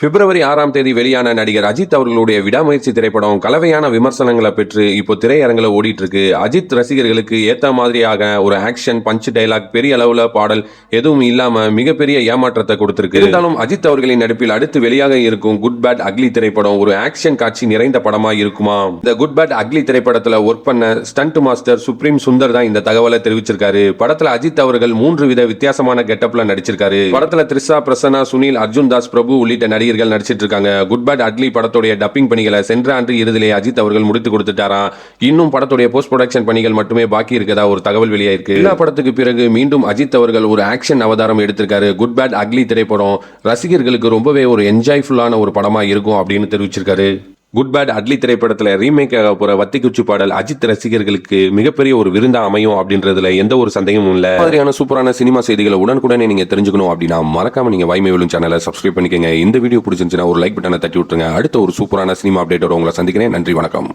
பிப்ரவரி 6ஆம் தேதி வெளியான நடிகர் அஜித் அவர்களுடைய விடாமுயற்சி திரைப்படம் கலவையான விமர்சனங்களை பெற்று இப்போ திரையரங்கில் ஓடிட்டு இருக்கு. அஜித் ரசிகர்களுக்கு ஏத்த மாதிரியாக ஒரு ஆக்ஷன் பஞ்ச் டைலாக், பெரிய அளவுல பாடல் எதுவும் இல்லாம மிகப்பெரிய ஏமாற்றத்தை கொடுத்திருக்கு. இருந்தாலும் அஜித் அவர்களின் நடிப்பில் அடுத்து வெளியாக இருக்கும் குட் பேட் அக்லி திரைப்படம் ஒரு ஆக்ஷன் காட்சி நிறைந்த படமா இருக்குமா? இந்த குட் பேட் அக்லி திரைப்படத்துல ஒர்க் பண்ண ஸ்டண்ட் மாஸ்டர் சுப்ரீம் சுந்தர் தான் இந்த தகவலை தெரிவிச்சிருக்காரு. படத்துல அஜித் அவர்கள் 3 வித வித்தியாசமான கெட்டப்ல நடிச்சிருக்காரு. படத்துல த்ரிஷா, பிரசன்னா, சுனில், அர்ஜுன் தாஸ் பிரபு உள்ளிட்ட நடிகர்கள் நடிச்சிட்டு இருக்காங்க. குட் பேட் அக்லி படத்துடைய டப்பிங் பணிகளை சென்ற ஆண்டு இறுதியிலே அஜித் அவர்கள் முடித்து கொடுத்துட்டாராம். இன்னும் படத்துடைய போஸ்ட் ப்ரொடக்ஷன் பணிகள் மட்டுமே பாக்கி இருக்கதா ஒரு தகவல் வெளியாயிருக்கு. எல்லா படத்துக்கு பிறகு மீண்டும் அஜித் அவர்கள் ஒரு ஆக்ஷன் அவதாரம் எடுத்திருக்காரு. குட் பேட் அக்லி திரைப்படம் ரசிகர்களுக்கு ரொம்பவே ஒரு என்ஜாய்ஃபுல்லான ஒரு படமா இருக்கும் அப்படின்னு தெரிவிச்சிருக்காரு. குட் பேட் அக்லி திரைப்படத்தில் ரீமேக் ஆக போற வத்திக்குச்சி பாடல் அஜித் ரசிகர்களுக்கு மிகப்பெரிய ஒரு விருந்தா அமையும் அப்படின்றதுல எந்த ஒரு சந்தேகமும் இல்ல. மாதிரியான சூப்பரான சினிமா செய்திகளை உடனுக்குடனே நீங்க தெரிஞ்சுக்கணும் அப்படின்னா மறக்காம நீங்க வாய்மை விழும் சேனலை சப்ஸ்கிரைப் பண்ணிக்கங்க. இந்த வீடியோ பிடிச்சிருந்துச்சுன்னா ஒரு லைக் பட்டனை தட்டி விட்டுருங்க. அடுத்த ஒரு சூப்பரான சினிமா அப்டேட்டோட உங்களை சந்திக்கிறேன். நன்றி, வணக்கம்.